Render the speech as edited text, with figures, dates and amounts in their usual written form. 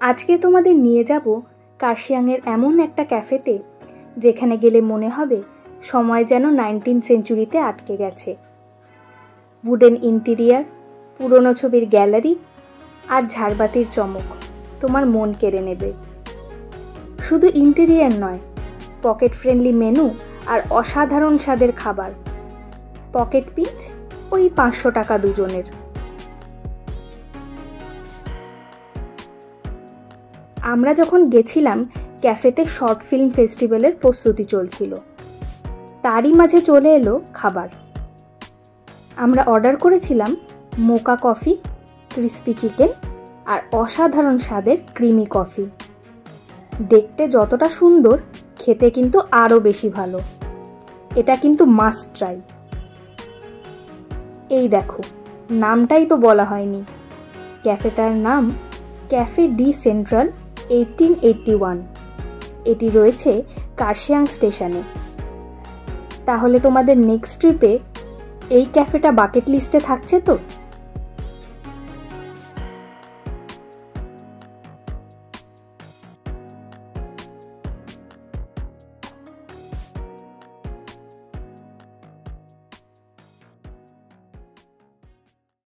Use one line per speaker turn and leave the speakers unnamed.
আজকে তোমাদের নিয়ে যাব কার্শিয়াংয়ের এমন একটা ক্যাফেতে যেখানে গেলে মনে হবে সময় যেন 19 সেঞ্চুরিতে আটকে গেছে। উডেন ইন্টেরিয়ার, পুরনো ছবির গ্যালারি আর ঝাড়বাতির চমক তোমার মন কেড়ে নেবে। শুধু ইন্টেরিয়ার নয়, পকেট ফ্রেন্ডলি মেনু আর অসাধারণ স্বাদের খাবার। পকেট পিঞ্চ ওই 500 টাকা দুজনের। আমরা যখন গেছিলাম ক্যাফেতে শর্ট ফিল্ম ফেস্টিভ্যালের প্রস্তুতি চলছিল, তারই মাঝে চলে এলো খাবার। আমরা অর্ডার করেছিলাম মোকা কফি, ক্রিস্পি চিকেন আর অসাধারণ স্বাদের ক্রিমি কফি। দেখতে যতটা সুন্দর, খেতে কিন্তু আরও বেশি ভালো। এটা কিন্তু মাস্ট ট্রাই। এই দেখো, নামটাই তো বলা হয়নি। ক্যাফেটার নাম ক্যাফে ডি সেন্ট্রাল 1881। এটি রয়েছে কার্শিয়াং স্টেশনে। তাহলে তোমাদের নেক্সট ট্রিপে এই ক্যাফেটা বাকেট লিস্টে থাকছে তো?